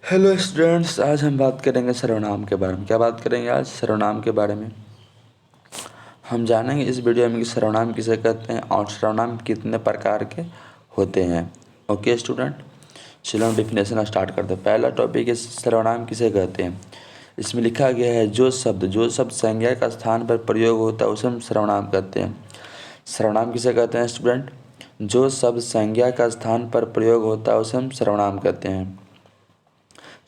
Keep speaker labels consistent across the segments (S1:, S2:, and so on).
S1: Hello students, आज हम बात करेंगे सर्वनाम के बारे में। क्या बात करेंगे आज? सर्वनाम के बारे में हम जानेंगे इस वीडियो में कि सर्वनाम किसे कहते हैं और सर्वनाम कितने प्रकार के होते हैं। ओके स्टूडेंट, चलो हम डेफिनेशन स्टार्ट करते हैं। पहला टॉपिक है सर्वनाम किसे कहते हैं। इसमें लिखा गया है जो शब्द संज्ञा का स्थान पर प्रयोग होता है उसे हम सर्वनाम कहते हैं। सर्वनाम किसे कहते हैं स्टूडेंट? जो शब्द संज्ञा का स्थान पर प्रयोग होता है उसे हम सर्वनाम कहते हैं।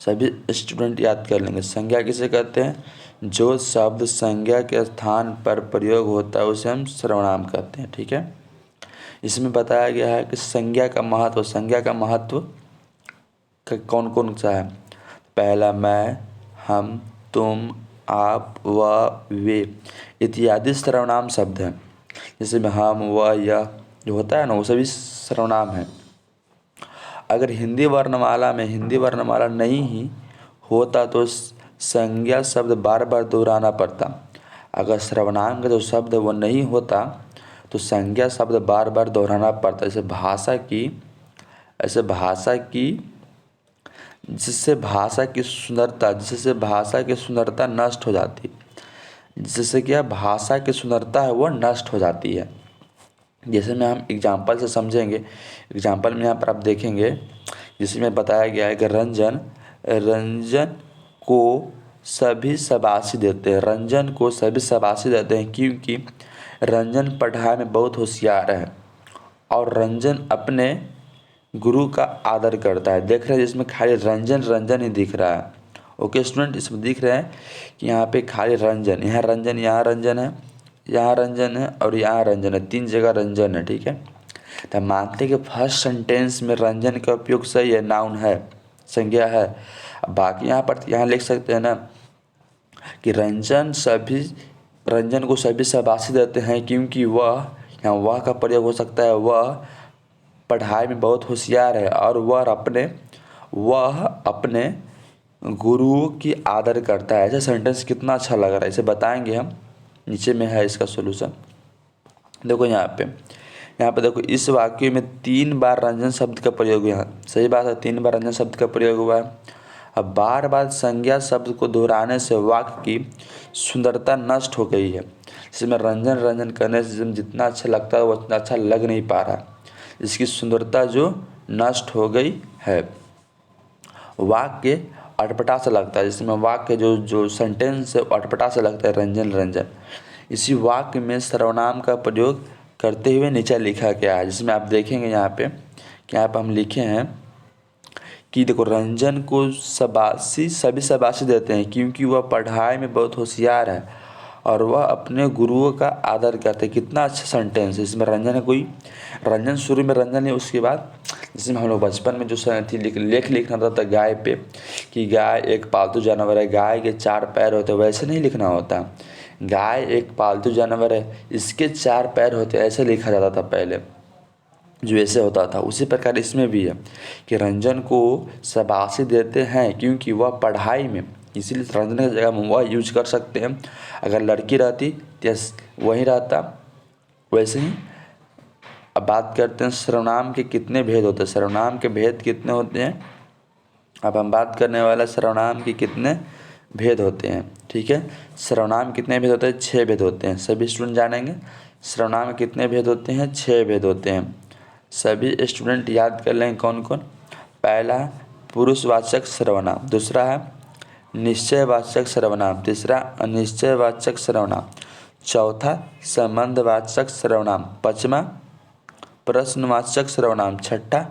S1: सभी स्टूडेंट याद कर लेंगे। संज्ञा किसे कहते हैं? जो शब्द संज्ञा के स्थान पर प्रयोग होता है उसे हम सर्वनाम कहते हैं। ठीक है, इसमें बताया गया है कि संज्ञा का महत्व कौन कौन सा है। पहला मैं, हम, तुम, आप, वह, वे इत्यादि सर्वनाम शब्द हैं। जैसे में हम, वह, यह जो होता है ना, वो सभी सर्वनाम है। अगर हिंदी वर्णमाला नहीं ही होता तो संज्ञा शब्द बार बार दोहराना पड़ता। अगर सर्वनाम का जो शब्द वो नहीं होता तो संज्ञा शब्द बार बार दोहराना पड़ता। ऐसे भाषा की जिससे भाषा की सुंदरता नष्ट हो जाती। जिससे क्या भाषा की सुंदरता है वो नष्ट हो जाती है। जैसे में हम एग्जाम्पल से समझेंगे। एग्जाम्पल में यहाँ पर आप देखेंगे जिसमें बताया गया है कि रंजन को सभी शाबाशी देते हैं। रंजन को सभी शाबाशी देते हैं क्योंकि रंजन पढ़ाई में बहुत होशियार है और रंजन अपने गुरु का आदर करता है। देख रहे हैं जिसमें खाली रंजन ही दिख रहा है। ओके स्टूडेंट, इसमें दिख रहे हैं कि यहाँ पे खाली रंजन, यहाँ रंजन है और यहाँ रंजन है। 3 जगह रंजन है। ठीक है, तो मानते हैं कि फर्स्ट सेंटेंस में रंजन का उपयोग सही है, नाउन है, संज्ञा है। अब बाकी यहाँ लिख सकते हैं ना कि रंजन को सभी शाबाशी देते हैं क्योंकि यहाँ वह का प्रयोग हो सकता है। वह पढ़ाई में बहुत होशियार है और वह अपने गुरुओं की आदर करता है। ऐसा सेंटेंस कितना अच्छा लग रहा है, इसे बताएंगे हम। नीचे में है इसका सोल्यूशन। देखो यहाँ पे देखो, इस वाक्य में 3 बार रंजन शब्द का प्रयोग हुआ है। सही बात है, 3 बार रंजन शब्द का प्रयोग हुआ है। अब बार बार संज्ञा शब्द को दोहराने से वाक्य की सुंदरता नष्ट हो गई है। इसमें रंजन करने से जितना अच्छा लगता है वो उतना अच्छा लग नहीं पा रहा। इसकी सुंदरता जो नष्ट हो गई है। वाक्य अटपटा सा लगता है, जिसमें वाक्य जो सेंटेंस है अटपटा सा लगता है, रंजन। इसी वाक्य में सर्वनाम का प्रयोग करते हुए नीचे लिखा गया है, जिसमें आप देखेंगे यहाँ पे हम लिखे हैं कि देखो, रंजन को सभी शाबाशी देते हैं क्योंकि वह पढ़ाई में बहुत होशियार है और वह अपने गुरुओं का आदर करते हैं। कितना अच्छा सेंटेंस है। इसमें रंजन शुरू में रंजन है, उसके बाद जिसमें हम लोग बचपन में जो लेख लिखना था गाय पे, कि गाय एक पालतू जानवर है, गाय के 4 पैर होते हैं, वैसे नहीं लिखना होता। गाय एक पालतू जानवर है, इसके 4 पैर होते हैं, ऐसे लिखा जाता था पहले, जो ऐसे होता था। उसी प्रकार इसमें भी है कि रंजन को शाबाशी देते हैं क्योंकि वह पढ़ाई में, इसीलिए रंजन की जगह हम वह यूज कर सकते हैं। अगर लड़की रहती तो वही रहता। वैसे ही अब बात करते हैं सर्वनाम के कितने भेद होते हैं। सर्वनाम के भेद कितने होते हैं, अब हम बात करने वाला सर्वनाम के कितने भेद होते हैं। ठीक है, सर्वनाम कितने भेद होते हैं? 6 भेद होते हैं। सभी स्टूडेंट जानेंगे सर्वनाम कितने भेद होते हैं। 6 भेद होते हैं। सभी स्टूडेंट याद कर लें कौन कौन। पहला है पुरुषवाचक सर्वनाम, दूसरा है निश्चयवाचक सर्वनाम, तीसरा अनिश्चयवाचक सर्वनाम, चौथा संबंधवाचक सर्वनाम, पांचवा प्रश्नवाचक सर्वनाम, छठा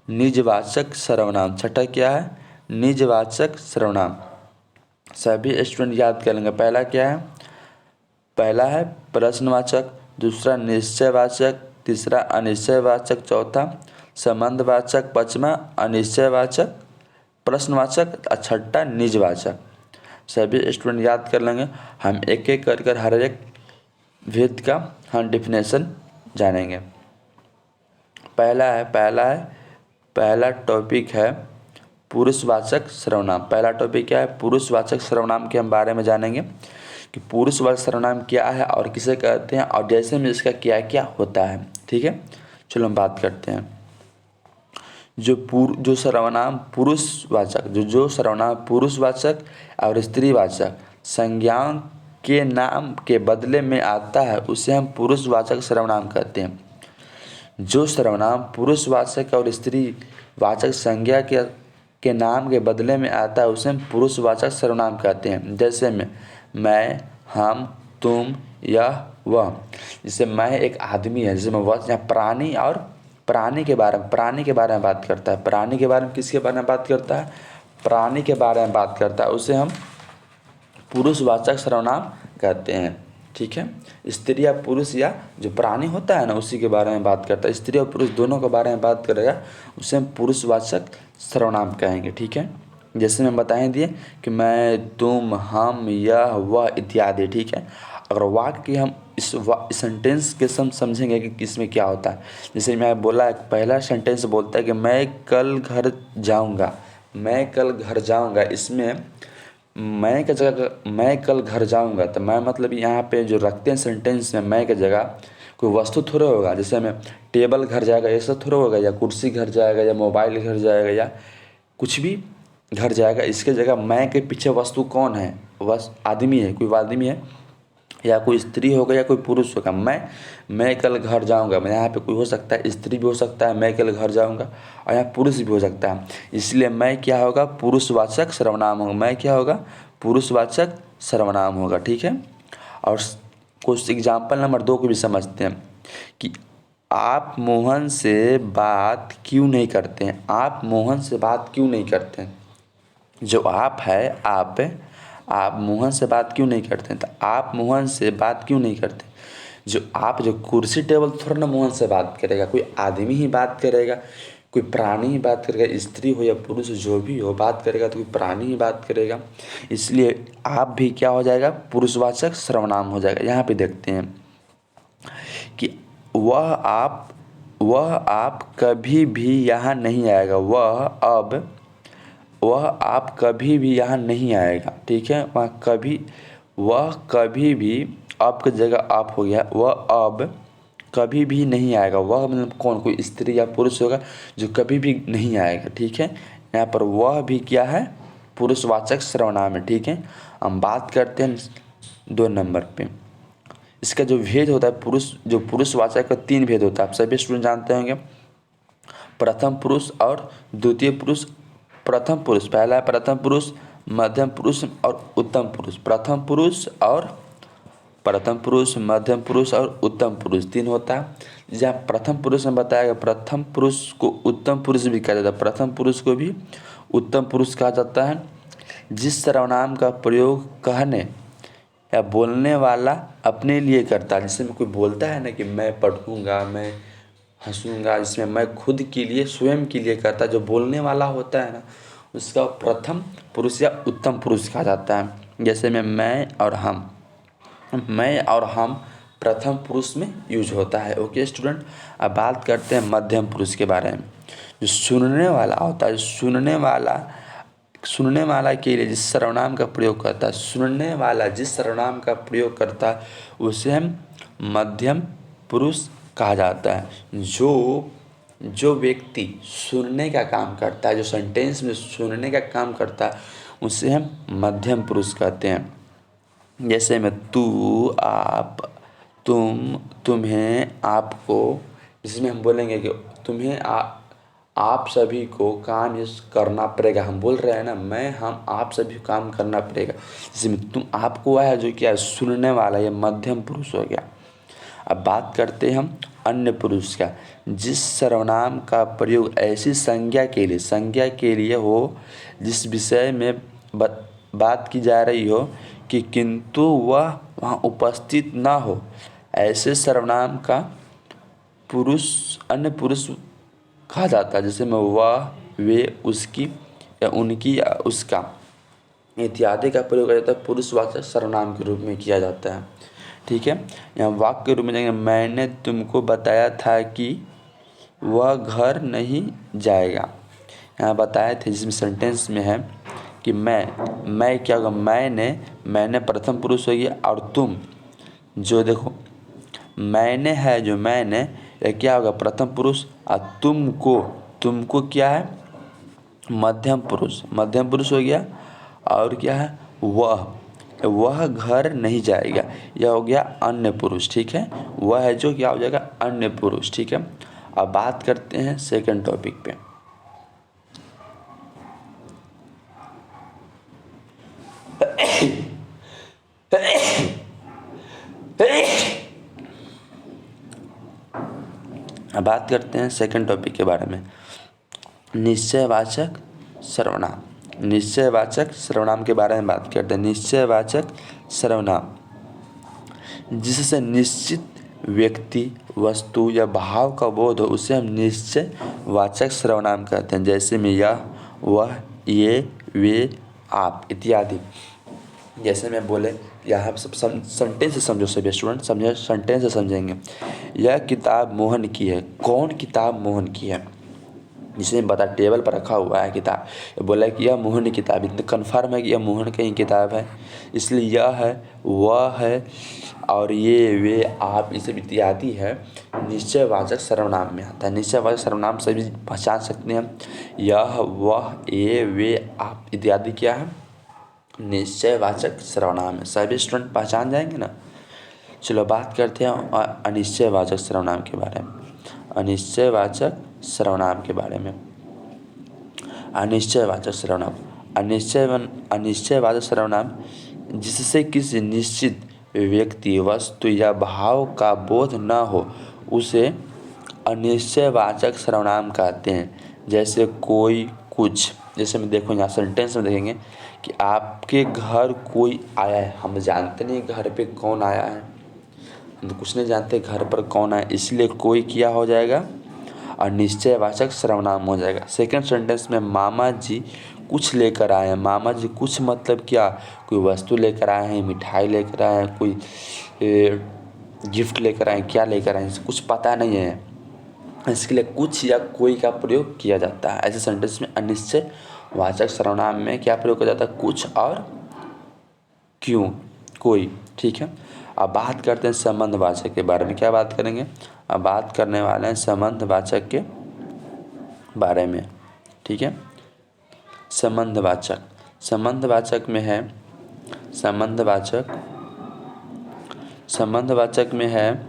S1: निजवाचक सर्वनाम। छठा क्या है? निजवाचक सर्वनाम। सभी स्टूडेंट याद कर लेंगे। पहला क्या है? पहला है प्रश्नवाचक, दूसरा निश्चयवाचक, तीसरा अनिश्चयवाचक, चौथा संबंधवाचक, पांचवा अनिश्चयवाचक प्रश्नवाचक, छठा निजवाचक। सभी स्टूडेंट याद कर लेंगे। हम एक एक कर हर एक भेद का हम डेफिनेशन जानेंगे। पहला टॉपिक है पुरुषवाचक सर्वनाम। पहला टॉपिक क्या है? पुरुषवाचक सर्वनाम के हम बारे में जानेंगे कि पुरुषवाचक सर्वनाम क्या है और किसे कहते हैं और जैसे में इसका क्या क्या होता है। ठीक है, चलो हम बात करते हैं। जो सर्वनाम पुरुषवाचक जो सर्वनाम पुरुषवाचक और स्त्रीवाचक संज्ञाओं के नाम के बदले में आता है उसे हम पुरुषवाचक सर्वनाम कहते हैं। जो सर्वनाम पुरुषवाचक और स्त्रीवाचक संज्ञा के नाम के बदले में आता है उसे हम पुरुषवाचक सर्वनाम कहते हैं। जैसे में मैं, हम, तुम, यह, वह। जैसे मैं एक आदमी है, जैसे मैं वह यहाँ प्राणी के बारे में बात करता है। प्राणी के बारे में किसके बारे में बात करता है? प्राणी के बारे में बात करता है, उसे हम पुरुषवाचक सर्वनाम कहते हैं। ठीक है, स्त्री या पुरुष या जो प्राणी होता है ना उसी के बारे में बात करता है। स्त्री और पुरुष दोनों के बारे में बात करेगा उसे हम पुरुषवाचक सर्वनाम कहेंगे। ठीक है, जैसे मैं बता ही दिए कि मैं, तुम, हम, यह, वह इत्यादि। ठीक है, अगर वाक्य की हम इस सेंटेंस के समझेंगे कि इसमें क्या होता है। जैसे मैं बोला पहला सेंटेंस बोलता है कि मैं कल घर जाऊँगा। इसमें मैं की जगह मैं कल घर जाऊँगा, तो मैं मतलब यहाँ पे जो रखते हैं सेंटेंस में मैं की जगह कोई वस्तु थोड़ा होगा। जैसे हमें टेबल घर जाएगा ऐसा थोड़ा होगा, या कुर्सी घर जाएगा, या मोबाइल घर जाएगा, या कुछ भी घर जाएगा। इसके जगह मैं के पीछे वस्तु कौन है? बस आदमी है, कोई आदमी है, या कोई स्त्री होगा या कोई पुरुष होगा। मैं कल घर जाऊंगा, मैं यहाँ पे कोई हो सकता है, स्त्री भी हो सकता है, मैं कल घर जाऊंगा, और यहाँ पुरुष भी हो सकता है। इसलिए मैं क्या होगा? पुरुषवाचक सर्वनाम होगा। मैं क्या होगा? पुरुषवाचक सर्वनाम होगा। ठीक है, और कुछ एग्जाम्पल नंबर 2 को भी समझते हैं कि आप मोहन से बात क्यों नहीं करते हैं? आप मोहन से बात क्यों नहीं करते हैं? जो आप है, आप मोहन से बात क्यों नहीं करते? तो आप मोहन से बात क्यों नहीं करते? जो कुर्सी टेबल थोड़ा ना मोहन से बात करेगा, कोई आदमी ही बात करेगा, कोई प्राणी ही बात करेगा। स्त्री हो या पुरुष जो भी हो बात करेगा तो कोई प्राणी ही बात करेगा। इसलिए आप भी क्या हो जाएगा? पुरुषवाचक सर्वनाम हो जाएगा। यहाँ पे देखते हैं कि वह आप कभी भी यहाँ नहीं आएगा। वह आप कभी भी यहाँ नहीं आएगा। ठीक है, वह कभी भी आपकी जगह आप हो गया। वह अब कभी भी नहीं आएगा। वह मतलब कौन? कोई स्त्री या पुरुष होगा जो कभी भी नहीं आएगा। ठीक है, यहाँ पर वह भी क्या है? पुरुषवाचक सर्वनाम है। ठीक है, हम बात करते हैं 2 नंबर पे। इसका जो भेद होता है पुरुषवाचक का 3 भेद होता है, आप सभी स्टूडेंट जानते होंगे। प्रथम पुरुष और द्वितीय पुरुष। प्रथम पुरुष पहला है प्रथम पुरुष, मध्यम पुरुष और उत्तम पुरुष। प्रथम पुरुष, मध्यम पुरुष और उत्तम पुरुष 3 होता है। जहाँ प्रथम पुरुष में बताया गया, प्रथम पुरुष को उत्तम पुरुष भी कहा जाता है। प्रथम पुरुष को भी उत्तम पुरुष कहा जाता है जिस सर्वनाम का प्रयोग कहने या बोलने वाला अपने लिए करता है। जिसमें कोई बोलता है ना कि मैं पढ़ूंगा, मैं हंसूंगा, इसमें मैं खुद के लिए, स्वयं के लिए करता है। जो बोलने वाला होता है ना उसका प्रथम पुरुष या उत्तम पुरुष कहा जाता है। जैसे में मैं और हम प्रथम पुरुष में यूज होता है। ओके स्टूडेंट, अब बात करते हैं मध्यम पुरुष के बारे में। जो सुनने वाला होता है, सुनने वाला के लिए जिस सर्वनाम का प्रयोग करता है, सुनने वाला जिस सर्वनाम का प्रयोग करता है उसे हम मध्यम पुरुष कहा जाता है। जो व्यक्ति सुनने का काम करता है, जो सेंटेंस में सुनने का काम करता है उसे हम मध्यम पुरुष कहते हैं। जैसे में तू, आप, तुम, तुम्हें, आपको। जिसमें हम बोलेंगे कि तुम्हें आप सभी को काम ये करना पड़ेगा। हम बोल रहे हैं ना मैं, हम, आप सभी को काम करना पड़ेगा। जिसमें तुम, आपको आया जो क्या सुनने वाला, ये मध्यम पुरुष हो गया। अब बात करते हैं हम अन्य पुरुष का। जिस सर्वनाम का प्रयोग ऐसी संज्ञा के लिए हो जिस विषय में बात की जा रही हो कि किंतु वह वहाँ उपस्थित ना हो, ऐसे सर्वनाम का अन्य पुरुष कहा जाता है। जैसे में वह, वे, उसकी या उनकी या उसका इत्यादि का प्रयोग किया जाता है, पुरुषवाचक सर्वनाम के रूप में किया जाता है। ठीक है, यहाँ वाक्य के रूप में जाएंगे, मैंने तुमको बताया था कि वह घर नहीं जाएगा। यहाँ बताए थे जिसमें सेंटेंस में है कि मैं क्या होगा? मैंने प्रथम पुरुष हो गया, और तुम, जो देखो मैंने है, जो मैंने, यह क्या होगा? प्रथम पुरुष। और तुमको तुमको क्या है, मध्यम पुरुष हो गया। और क्या है, वह घर नहीं जाएगा, यह हो गया अन्य पुरुष। ठीक है, वह है जो क्या हो जाएगा, अन्य पुरुष। ठीक है, अब बात करते हैं सेकंड टॉपिक पे। अब बात करते हैं सेकंड टॉपिक के बारे में, निश्चयवाचक सर्वनाम। निश्चयवाचक सर्वनाम के बारे में बात करते हैं। निश्चयवाचक सर्वनाम जिससे निश्चित व्यक्ति, वस्तु या भाव का बोध हो उसे हम निश्चयवाचक सर्वनाम कहते हैं। जैसे में यह, वह, ये, वे, आप इत्यादि। जैसे मैं बोले, यहाँ सब सेंटेंस से समझो सभी स्टूडेंट, समझे, सेंटेंस से समझेंगे। यह किताब मोहन की है। कौन किताब मोहन की है, जिसे बता टेबल पर रखा हुआ है किताब, बोला कि यह मोहन की किताब, इतना कन्फर्म है कि यह मोहन की ही किताब है, इसलिए यह है, वह है और ये, वे, आप, ये सब इत्यादि है निश्चयवाचक सर्वनाम में आता है। निश्चयवाचक सर्वनाम से भी पहचान सकते हैं, यह, वह, ये, वे, आप इत्यादि क्या है, निश्चयवाचक सर्वनाम है। सभी स्टूडेंट पहचान जाएंगे ना। चलो बात करते हैं अनिश्चयवाचक सर्वनाम के बारे में। अनिश्चयवाचक सर्वनाम के बारे में, अनिश्चयवाचक सर्वनाम, अनिश्चयवाचक सर्वनाम जिससे किसी निश्चित व्यक्ति, वस्तु या भाव का बोध न हो उसे अनिश्चयवाचक सर्वनाम कहते हैं। जैसे कोई, कुछ। जैसे में देखो यहाँ सेंटेंस में देखेंगे कि आपके घर कोई आया है। हम जानते नहीं घर पे कौन आया है, हम तो कुछ नहीं जानते घर पर कौन आया, इसलिए कोई क्या हो जाएगा, अनिश्चयवाचक सर्वनाम हो जाएगा। सेकंड सेंटेंस में मामा जी कुछ लेकर आए हैं। मामा जी कुछ मतलब क्या, कोई वस्तु लेकर आए हैं, मिठाई लेकर आए हैं, कोई गिफ्ट लेकर आए हैं, क्या लेकर आए हैं कुछ पता नहीं है, इसके लिए कुछ या कोई का प्रयोग किया जाता है। ऐसे सेंटेंस में अनिश्चयवाचक सर्वनाम में क्या प्रयोग किया जाता है, कुछ और क्यों, कोई। ठीक है, अब बात करते हैं संबंधवाचक के बारे में। क्या बात करेंगे, अब बात करने वाले हैं संबंधवाचक के बारे में। ठीक है, संबंधवाचक, संबंधवाचक में है, संबंधवाचक में है,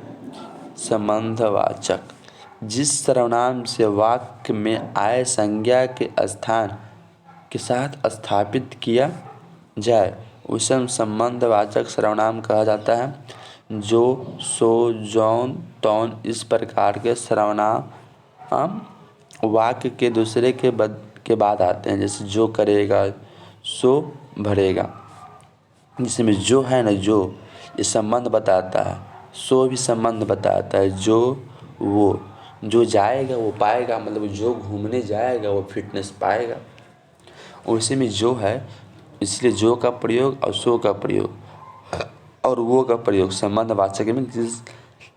S1: संबंधवाचक जिस सर्वनाम से वाक्य में आए संज्ञा के स्थान के साथ स्थापित किया जाए उसे हम संबंधवाचक सर्वनाम कहा जाता है। जो, सो, जौन, तौन इस प्रकार के सर्वनाम वाक्य के दूसरे के बाद आते हैं। जैसे जो करेगा, सो भरेगा। जिसमें जो है ना, जो ये संबंध बताता है, सो भी संबंध बताता है, जो, वो, जो जाएगा वो पाएगा, मतलब जो घूमने जाएगा वो फिटनेस पाएगा। उसी में जो है, इसलिए जो का प्रयोग और सो का प्रयोग और वो का प्रयोग संबंधवाचक में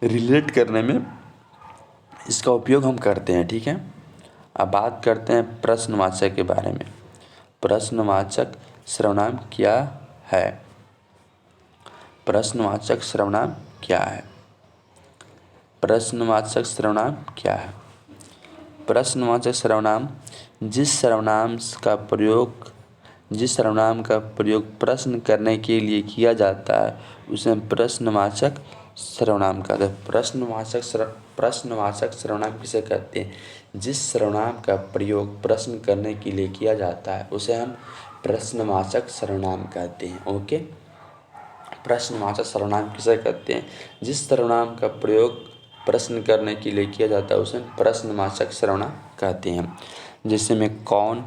S1: रिलेट करने में इसका उपयोग हम करते हैं। ठीक है, अब बात करते हैं प्रश्नवाचक के बारे में। प्रश्नवाचक सर्वनाम क्या है, प्रश्नवाचक सर्वनाम क्या है, प्रश्नवाचक सर्वनाम क्या है। प्रश्नवाचक सर्वनाम जिस सर्वनाम का प्रयोग प्रश्न करने के लिए किया जाता है उसे हम प्रश्नवाचक सर्वनाम कहते हैं। प्रश्नवाचक सर्वनाम किसे कहते हैं, जिस सर्वनाम का प्रयोग प्रश्न करने के लिए किया जाता है उसे हम प्रश्नवाचक सर्वनाम कहते हैं। ओके, प्रश्नवाचक सर्वनाम किसे कहते हैं, जिस सर्वनाम का प्रयोग प्रश्न करने के लिए किया जाता है उसे प्रश्नवाचक सर्वनाम कहते हैं। जैसे में कौन,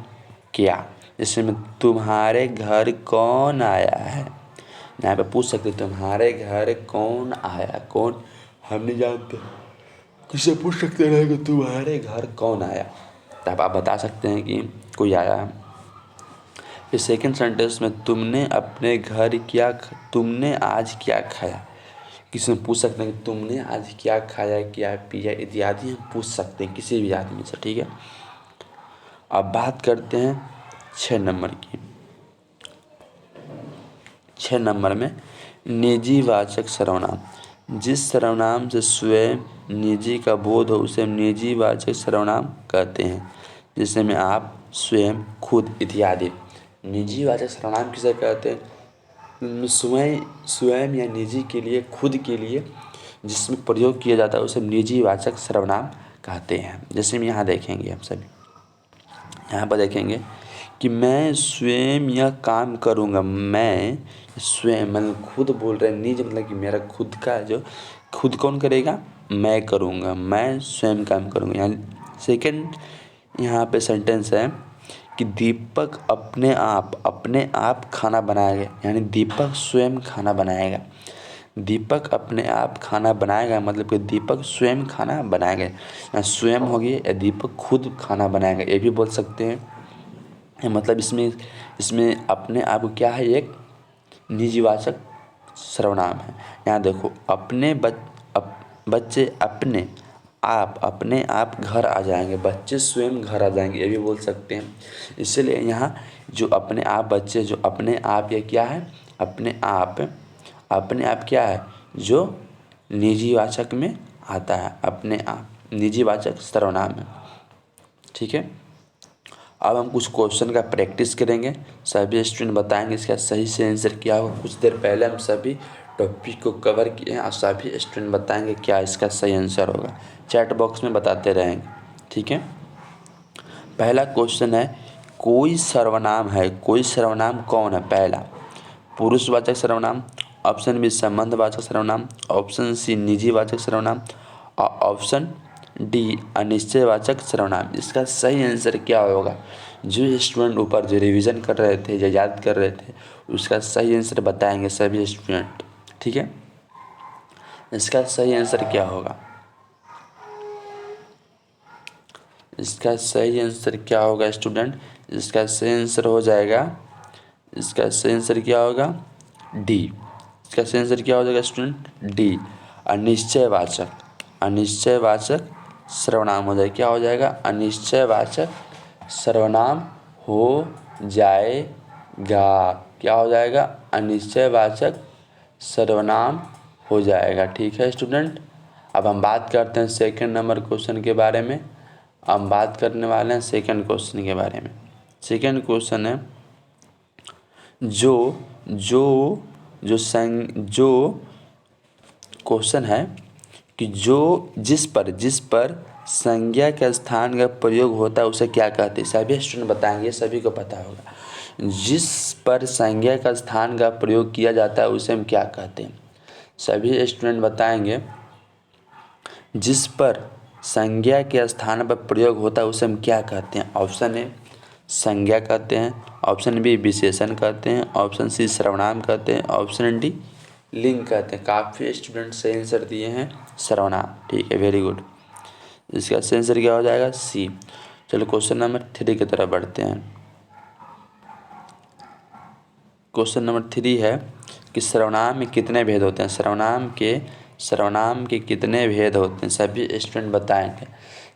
S1: क्या। जैसे में तुम्हारे घर कौन आया है, यहाँ पे पूछ सकते तुम्हारे घर कौन आया, कौन हम नहीं जानते, किससे पूछ सकते हैं कि तुम्हारे घर कौन आया, तब आप बता सकते हैं कि कोई आया है। फिर सेकंड सेंटेंस में तुमने अपने घर तुमने आज क्या खाया, किसी में पूछ सकते हैं कि तुमने आज क्या खाया, क्या पिया इत्यादि हम पूछ सकते हैं किसी भी आदमी से। ठीक है, अब बात करते हैं 6 नंबर की। 6 नंबर में निजीवाचक सर्वनाम जिस सर्वनाम से स्वयं निजी का बोध हो उसे निजीवाचक सर्वनाम कहते हैं। जैसे में आप, स्वयं, खुद इत्यादि। निजीवाचक सर्वनाम किसे कहते हैं? स्वयं या निजी के लिए, खुद के लिए जिसमें प्रयोग किया जाता है उसे निजीवाचक सर्वनाम कहते हैं। जैसे में यहाँ देखेंगे हम सभी, यहाँ पर देखेंगे कि मैं स्वयं यह काम करूँगा। मैं स्वयं मतलब खुद बोल रहे हैं, निज मतलब कि मेरा खुद का, जो खुद कौन करेगा? मैं करूँगा, मैं स्वयं काम करूँगा। यहाँ सेकंड यहाँ पे सेंटेंस है कि दीपक अपने आप खाना बनाएगा, यानी दीपक स्वयं खाना बनाएगा। दीपक अपने आप खाना बनाएगा मतलब कि दीपक स्वयं खाना बनाएगा, या स्वयं हो गया या दीपक खुद खाना बनाएगा, ये भी बोल सकते हैं। मतलब इसमें अपने आप क्या है? एक निजीवाचक सर्वनाम है। यहाँ देखो, बच्चे अपने आप घर आ जाएंगे, बच्चे स्वयं घर आ जाएंगे, ये भी बोल सकते हैं। इसलिए यहाँ जो अपने आप, बच्चे जो अपने आप, ये क्या है? अपने आप क्या है? जो निजीवाचक में आता है, अपने आप निजीवाचक सर्वनाम है। ठीक है, अब हम कुछ क्वेश्चन का प्रैक्टिस करेंगे, सभी स्टूडेंट बताएंगे इसका सही से आंसर क्या होगा। कुछ देर पहले हम सभी टॉपिक को कवर किए हैं और सभी स्टूडेंट बताएंगे क्या इसका सही आंसर होगा, चैट बॉक्स में बताते रहेंगे। ठीक है, पहला क्वेश्चन है, कोई सर्वनाम है, कोई सर्वनाम कौन है? पहला पुरुषवाचक सर्वनाम, ऑप्शन बी संबंधवाचक सर्वनाम, ऑप्शन सी निजीवाचक सर्वनाम और ऑप्शन डी अनिश्चयवाचक सर्वनाम। इसका सही आंसर क्या होगा? जो स्टूडेंट ऊपर जो रिवीजन कर रहे थे या याद कर रहे थे उसका सही आंसर बताएंगे सभी स्टूडेंट। ठीक है, इसका सही आंसर क्या होगा? इसका सही आंसर क्या होगा स्टूडेंट? इसका सही आंसर हो जाएगा, इसका सही आंसर क्या होगा? डी। इसका सही आंसर क्या हो जाएगा स्टूडेंट? डी अनिश्चयवाचक, अनिश्चयवाचक सर्वनाम हो जाएगा। क्या हो जाएगा? अनिश्चयवाचक सर्वनाम हो जाएगा। क्या हो जाएगा? अनिश्चयवाचक सर्वनाम हो जाएगा। ठीक है स्टूडेंट, अब हम बात करते हैं सेकंड नंबर क्वेश्चन के बारे में। हम बात करने वाले हैं सेकंड क्वेश्चन के बारे में। सेकंड क्वेश्चन है, जो क्वेश्चन है कि जिस पर संज्ञा के स्थान का प्रयोग होता है उसे क्या कहते हैं? सभी स्टूडेंट बताएंगे, सभी को पता होगा। जिस पर संज्ञा का स्थान का प्रयोग किया जाता है उसे हम क्या कहते हैं? सभी स्टूडेंट बताएंगे। जिस पर संज्ञा के स्थान पर प्रयोग होता है उसे हम क्या कहते हैं? ऑप्शन ए संज्ञा कहते हैं, ऑप्शन बी विशेषण कहते हैं, ऑप्शन सी सर्वनाम कहते हैं, ऑप्शन डी लिंग कहते हैं। काफ़ी स्टूडेंट सही आंसर दिए हैं सर्वनाम। ठीक है, वेरी गुड। इसका सही आंसर क्या हो जाएगा? सी। चलो क्वेश्चन नंबर 3 की तरफ बढ़ते हैं। क्वेश्चन नंबर 3 है कि सर्वनाम में कितने भेद होते हैं? सर्वनाम के कितने भेद होते हैं? सभी स्टूडेंट बताएंगे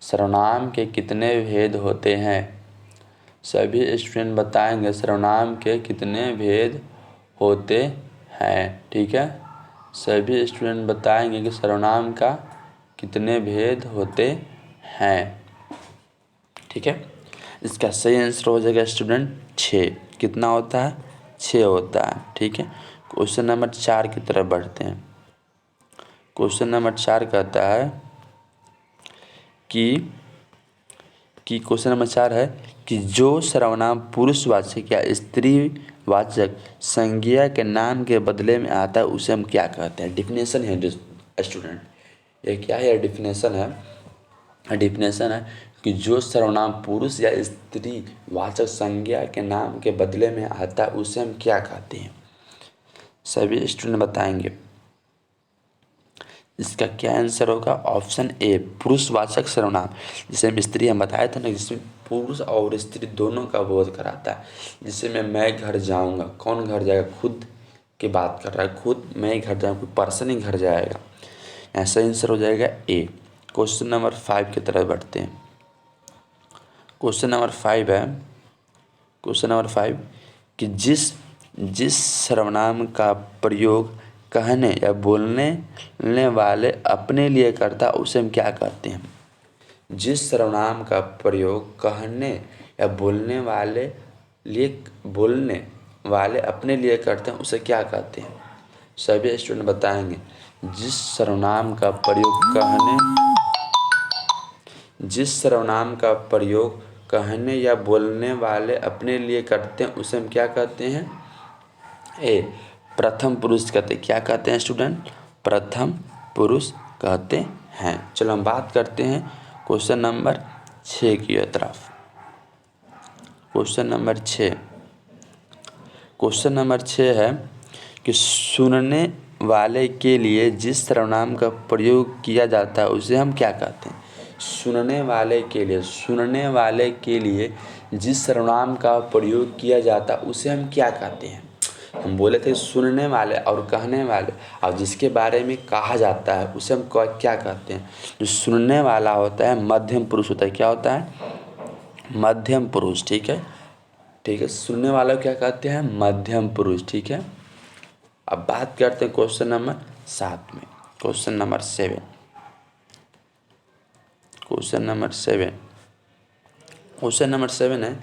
S1: सर्वनाम के कितने भेद होते हैं। सभी स्टूडेंट बताएंगे सर्वनाम के कितने भेद होते हैं। ठीक है, सभी स्टूडेंट बताएंगे कि सर्वनाम का कितने भेद होते हैं। ठीक है, इसका सही आंसर हो जाएगा स्टूडेंट 6। कितना होता है? 6 होता है। ठीक है, क्वेश्चन नंबर 4 की तरफ बढ़ते हैं। क्वेश्चन नंबर 4 कहता है कि क्वेश्चन नंबर 4 है कि जो सर्वनाम पुरुषवाचक या स्त्रीवाचक संज्ञा के नाम के बदले में आता है उसे हम क्या कहते हैं? डिफिनेशन है स्टूडेंट, ये क्या है? डिफिनेशन है। डिफिनेशन है कि जो सर्वनाम पुरुष या स्त्रीवाचक संज्ञा के नाम के बदले में आता है उसे हम क्या कहते हैं? सभी स्टूडेंट बताएंगे। इसका क्या आंसर होगा? ऑप्शन ए पुरुषवाचक सर्वनाम। जिसे हम स्त्री हम बताए थे ना, जिसमें पुरुष और स्त्री दोनों का बोध कराता है। जिससे मैं घर जाऊंगा, कौन घर जाएगा? खुद की बात कर रहा है, खुद मैं घर जाऊँगा, कोई पर्सन ही घर जाएगा। ऐसा आंसर हो जाएगा ए। क्वेश्चन नंबर 5 की तरफ बढ़ते हैं। क्वेश्चन नंबर 5 है, क्वेश्चन नंबर 5 कि जिस सर्वनाम का प्रयोग कहने या बोलने वाले अपने लिए करता है उसे हम क्या कहते हैं? जिस सर्वनाम का प्रयोग कहने या बोलने वाले अपने लिए करते हैं उसे क्या कहते हैं? सभी स्टूडेंट बताएंगे। जिस सर्वनाम का प्रयोग कहने या बोलने वाले अपने लिए करते हैं उसे हम क्या कहते हैं? ए, प्रथम पुरुष कहते हैं। क्या कहते हैं स्टूडेंट? प्रथम पुरुष कहते हैं। चलो हम बात करते हैं क्वेश्चन नंबर 6 की तरफ। क्वेश्चन नंबर 6 है कि सुनने वाले के लिए जिस सर्वनाम का प्रयोग किया जाता है उसे हम क्या कहते हैं? सुनने वाले के लिए जिस सर्वनाम का प्रयोग किया जाता है उसे हम क्या कहते हैं? हम बोले थे सुनने वाले और कहने वाले, और जिसके बारे में कहा जाता है उसे हम क्या कहते हैं? जो सुनने वाला होता है मध्यम पुरुष होता है। क्या होता है? मध्यम पुरुष। ठीक है, सुनने वाला क्या कहते हैं? मध्यम पुरुष। ठीक है, अब बात करते हैं क्वेश्चन नंबर 7 में। क्वेश्चन नंबर 7 है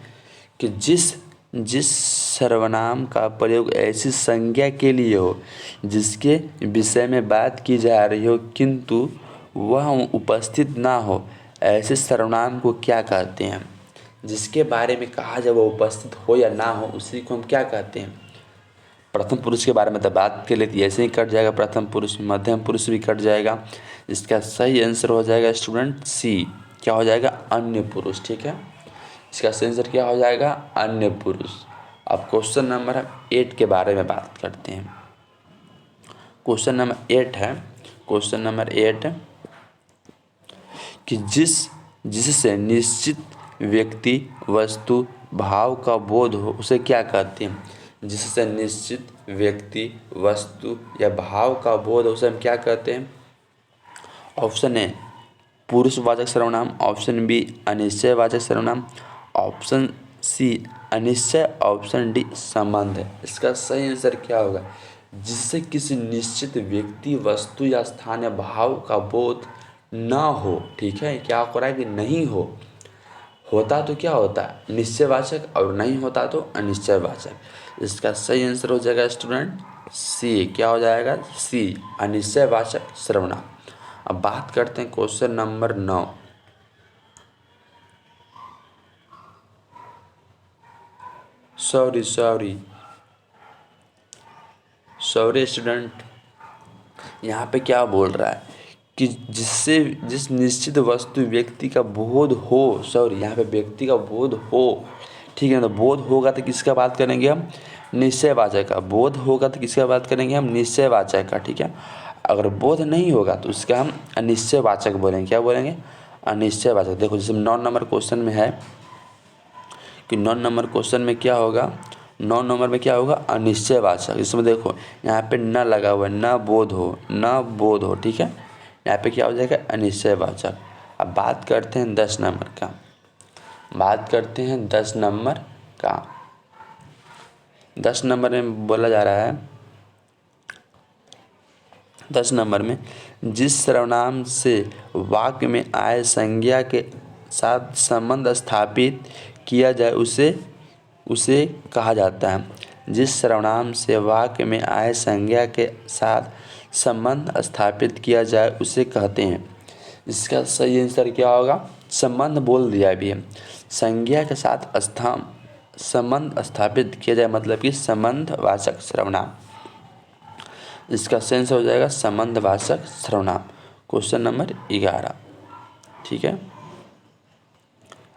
S1: कि जिस सर्वनाम का प्रयोग ऐसी संज्ञा के लिए हो जिसके विषय में बात की जा रही हो किंतु वह उपस्थित ना हो, ऐसे सर्वनाम को क्या कहते हैं? जिसके बारे में कहा जाए वह उपस्थित हो या ना हो उसी को हम क्या कहते हैं? प्रथम पुरुष के बारे में तो बात के लिए ऐसे ही कट जाएगा, प्रथम पुरुष, मध्यम पुरुष भी कट जाएगा। इसका सही आंसर हो जाएगा स्टूडेंट सी। क्या हो जाएगा? अन्य पुरुष। ठीक है, इसका सही आंसर क्या हो जाएगा? अन्य पुरुष। अब क्वेश्चन नंबर 8 के बारे में बात करते हैं। क्वेश्चन नंबर 8 कि जिससे निश्चित व्यक्ति वस्तु भाव का बोध हो उसे क्या कहते हैं? जिससे निश्चित व्यक्ति वस्तु या भाव का बोध हो उसे हम क्या कहते हैं? ऑप्शन ए पुरुषवाचक सर्वनाम, ऑप्शन बी अनिश्चयवाचक सर्वनाम, option C Anishchay, option D संबंध है। इसका सही आंसर क्या होगा? जिससे किसी निश्चित व्यक्ति वस्तु या स्थान या भाव का बोध ना हो। ठीक है, क्या हो रहा है कि नहीं होता तो क्या होता है? निश्चयवाचक, और नहीं होता तो अनिश्चयवाचक। इसका सही आंसर हो जाएगा स्टूडेंट सी। क्या हो जाएगा? सी, अनिश्चयवाचक सर्वनाम। अब बात करते हैं क्वेश्चन नंबर 9। सॉरी स्टूडेंट, यहाँ पे क्या बोल रहा है कि जिस निश्चित वस्तु व्यक्ति का बोध हो, यहाँ पे व्यक्ति का बोध हो। ठीक है, तो बोध होगा तो किसका बात करेंगे हम? निश्चयवाचक का। बोध होगा तो किसका बात करेंगे हम? निश्चयवाचक का। ठीक है, अगर बोध नहीं होगा तो उसका हम अनिश्चयवाचक बोलेंगे। क्या बोलेंगे? अनिश्चयवाचक। देखो जैसे 9 नंबर क्वेश्चन में है कि 9 नंबर क्वेश्चन में क्या होगा? 9 नंबर में क्या होगा? अनिश्चयवाचक। इसमें देखो यहाँ पे न लगा हुआ है, न बोध हो। ठीक है, यहाँ पे क्या हो जाएगा? अनिश्चयवाचक। अब बात करते हैं 10 नंबर का। 10 नंबर में बोला जा रहा है, 10 नंबर में जिस सर्वनाम से वाक्य में आए संज्ञा के साथ संबंध स्थापित किया जाए उसे कहा जाता है। जिस सर्वनाम से वाक्य में आए संज्ञा के साथ संबंध स्थापित किया जाए उसे कहते हैं। इसका सही आंसर क्या होगा? संबंध बोल दिया अभी है। संज्ञा के साथ संबंध स्थापित किया जाए मतलब कि संबंधवाचक सर्वनाम। इसका सेंस हो जाएगा संबंधवाचक सर्वनाम। Question number 11। ठीक है,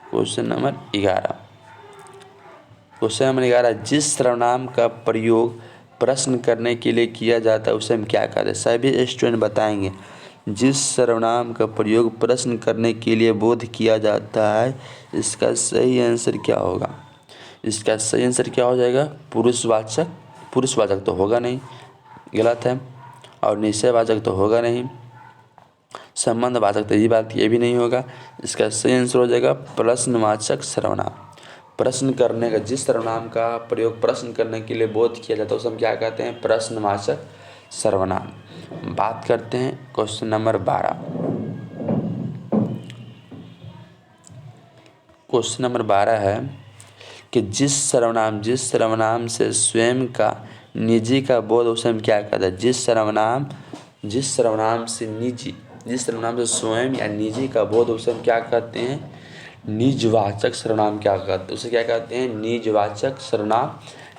S1: क्वेश्चन नंबर 11 जिस सर्वनाम का प्रयोग प्रश्न करने के लिए किया जाता है उसे हम क्या कहते हैं? सभी स्टूडेंट बताएंगे। जिस सर्वनाम का प्रयोग प्रश्न करने के लिए बोध किया जाता है, इसका सही आंसर क्या होगा? इसका सही आंसर क्या हो जाएगा? पुरुषवाचक तो होगा नहीं, गलत है। और निश्चयवाचक तो होगा नहीं, संबंधवाचक तो ये भी नहीं होगा। इसका सही आंसर हो जाएगा प्रश्नवाचक सर्वनाम। प्रश्न करने का, जिस सर्वनाम का प्रयोग प्रश्न करने के लिए बोध किया जाता है उसे हम क्या कहते हैं? प्रश्नवाचक सर्वनाम। बात करते हैं क्वेश्चन नंबर 12। क्वेश्चन नंबर 12 है कि जिस सर्वनाम से स्वयं का निजी का बोध उसे हम क्या कहते हैं। जिस सर्वनाम से स्वयं या निजी का बोध उसे हम क्या कहते हैं, निजवाचक सर्वनाम क्या कहते हैं, उसे क्या कहते हैं, निजवाचक सर्वनाम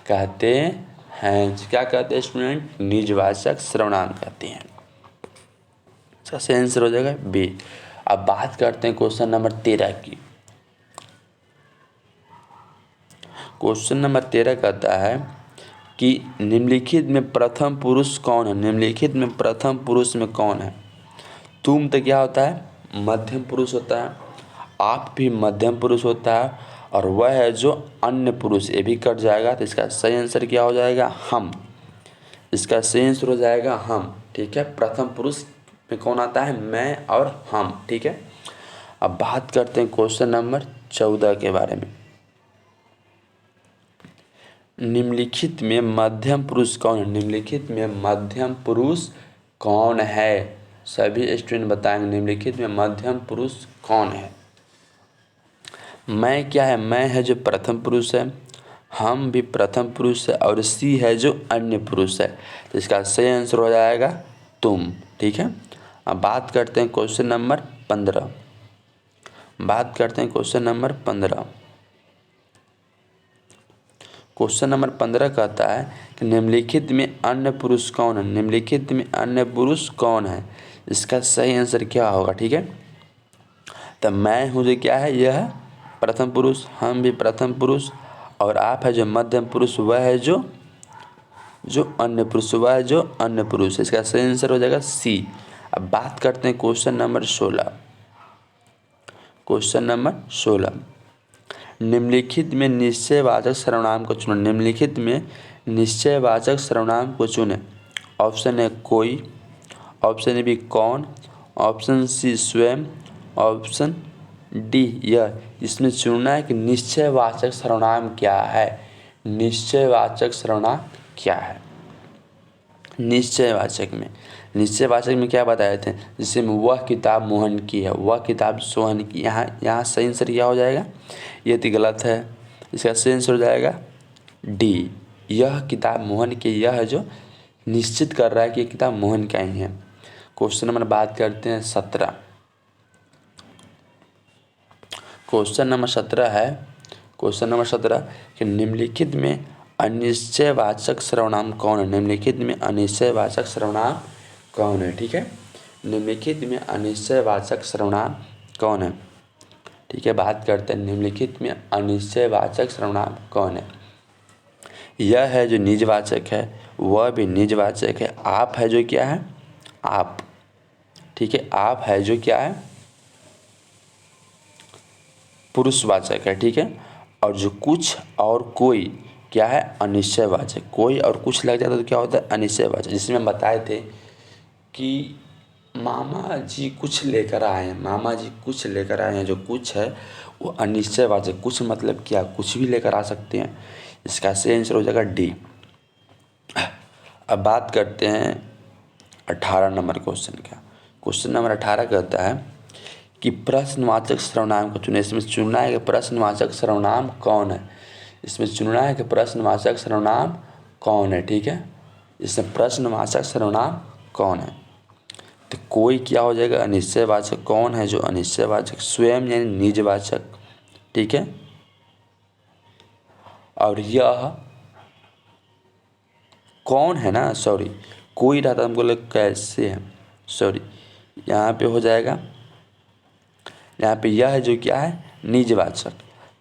S1: कहते हैं। क्या कहते हैं स्टूडेंट, निजवाचक सर्वनाम कहते हैं। इसका सही आंसर हो जाएगा बी। अब बात करते हैं क्वेश्चन नंबर 13 की। क्वेश्चन नंबर 13 कहता है कि निम्नलिखित में प्रथम पुरुष कौन है। निम्नलिखित में प्रथम पुरुष में कौन है। तुम तो क्या होता है, मध्यम पुरुष होता है। आप भी मध्यम पुरुष होता है। और वह है जो अन्य पुरुष, ये भी कट जाएगा। तो इसका सही आंसर क्या हो जाएगा, हम। इसका सही आंसर हो जाएगा हम। ठीक है, प्रथम पुरुष में कौन आता है, मैं और हम। ठीक है, अब बात करते हैं क्वेश्चन नंबर 14 के बारे में। निम्नलिखित में मध्यम पुरुष कौन है। निम्नलिखित में मध्यम पुरुष कौन है, सभी स्टूडेंट बताएंगे निम्नलिखित में मध्यम पुरुष कौन है। मैं क्या है, मैं है जो प्रथम पुरुष है, हम भी प्रथम पुरुष है, और सी है जो अन्य पुरुष है। तो इसका सही आंसर हो जाएगा तुम। ठीक है, अब बात करते हैं क्वेश्चन नंबर 15। बात करते हैं क्वेश्चन नंबर 15। क्वेश्चन नंबर 15 कहता है कि निम्नलिखित में अन्य पुरुष कौन है। निम्नलिखित में अन्य पुरुष कौन है, इसका सही आंसर क्या होगा। ठीक है, तो मैं हूँ जो क्या है, यह प्रथम पुरुष, हम भी प्रथम पुरुष, और आप है जो मध्यम पुरुष, वह है जो अन्य पुरुष, वह है जो अन्य पुरुष। इसका सही आंसर हो जाएगा सी। अब बात करते हैं क्वेश्चन नंबर 16। क्वेश्चन नंबर 16, निम्नलिखित में निश्चयवाचक सर्वनाम को चुनें। निम्नलिखित में निश्चयवाचक सर्वनाम को चुनें। ऑप्शन ए कोई, ऑप्शन बी कौन, ऑप्शन सी स्वयं, ऑप्शन डी यह। इसमें चुनना है कि निश्चयवाचक सर्वनाम क्या है। निश्चयवाचक सर्वनाम क्या है। निश्चयवाचक में क्या बताए थे, जिसमें वह किताब मोहन की है, वह किताब सोहन की। यहाँ सही आंसर क्या हो जाएगा, ये तो गलत है। इसका सही आंसर हो जाएगा डी, यह किताब मोहन की। यह है जो निश्चित कर रहा है कि ये किताब मोहन का ही है। क्वेश्चन नंबर बात करते हैं 17। क्वेश्चन नंबर 17 है, क्वेश्चन नंबर 17 कि निम्नलिखित में अनिश्चयवाचक सर्वनाम कौन है। निम्नलिखित में अनिश्चयवाचक सर्वनाम कौन है। ठीक है, निम्नलिखित में अनिश्चयवाचक सर्वनाम कौन है। ठीक है, बात करते हैं निम्नलिखित में अनिश्चयवाचक सर्वनाम कौन है। यह है जो निजवाचक है, वह भी निजवाचक है। आप है जो क्या है, आप। ठीक है, आप है जो क्या है, पुरुषवाचक है। ठीक है, और जो कुछ और कोई क्या है, अनिश्चयवाचक। कोई और कुछ लग जाता है तो क्या होता है, अनिश्चयवाचक। जिसमें हम बताए थे कि मामा जी कुछ लेकर आए हैं, मामा जी कुछ लेकर आए हैं, जो कुछ है वो अनिश्चयवाचक। कुछ मतलब क्या, कुछ भी लेकर आ सकते हैं। इसका सही आंसर हो जाएगा डी। अब बात करते हैं 18 नंबर क्वेश्चन का। क्वेश्चन नंबर 18 कहता है कि प्रश्नवाचक सर्वनाम को चुने। इसमें चुनना है कि प्रश्नवाचक सर्वनाम कौन है। इसमें चुनना है कि प्रश्नवाचक सर्वनाम कौन है। ठीक है, इसमें प्रश्नवाचक सर्वनाम कौन है। तो कोई क्या हो जाएगा, अनिश्चयवाचक। कौन है जो अनिश्चयवाचक, स्वयं यानी निजवाचक। ठीक है, और यह कौन है ना, सॉरी कोई रहता हमको लग कैसे है, सॉरी यहाँ पे हो जाएगा, यहाँ पे यह है जो क्या है, निजवाचक।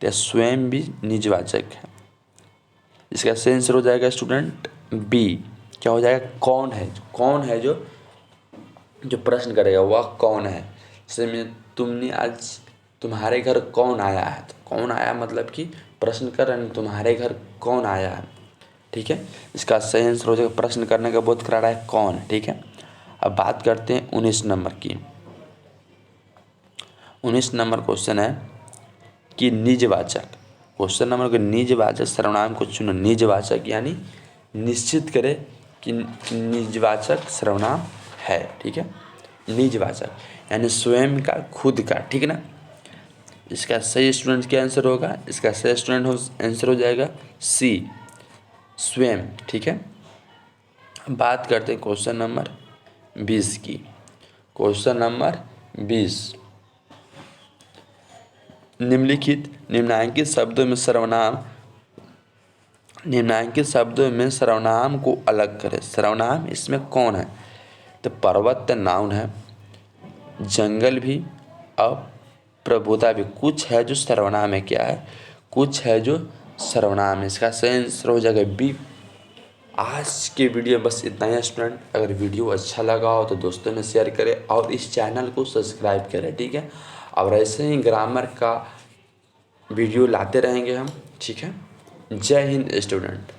S1: तो स्वयं भी निजवाचक है। इसका सही आंसर हो जाएगा स्टूडेंट बी। क्या हो जाएगा, कौन है। कौन है जो प्रश्न करेगा वह कौन है। जैसे में तुमने आज, तुम्हारे घर कौन आया है। तो कौन आया मतलब कि प्रश्न कर रहे हैं, तुम्हारे घर कौन आया है। ठीक है, इसका सही आंसर हो जाएगा, प्रश्न करने का बोध करा रहा है कौन। ठीक है, अब बात करते हैं 19 नंबर की। 19 नंबर क्वेश्चन है कि निजवाचक। क्वेश्चन नंबर के निजवाचक सर्वनाम को चुनो। निजवाचक यानी निश्चित करे कि निजवाचक सर्वनाम है। ठीक है, निजवाचक यानी स्वयं का, खुद का। ठीक है ना, इसका सही स्टूडेंट क्या आंसर होगा? इसका सही स्टूडेंट आंसर हो जाएगा सी, स्वयं। ठीक है, बात करते हैं क्वेश्चन नंबर 20 की। क्वेश्चन नंबर 20, निम्नलिखित शब्दों में सर्वनाम को अलग करें। सर्वनाम इसमें कौन है? तो पर्वत नाउन है, जंगल भी, अब प्रभुता भी। कुछ है जो सर्वनाम है, क्या है? कुछ है जो सर्वनाम है। इसका सही आंसर हो जाएगा बी। आज के वीडियो बस इतना ही स्टूडेंट। अगर वीडियो अच्छा लगा हो तो दोस्तों में शेयर करें और इस चैनल को सब्सक्राइब करें। ठीक है, और ऐसे ही ग्रामर का वीडियो लाते रहेंगे हम। ठीक है, जय हिंद स्टूडेंट।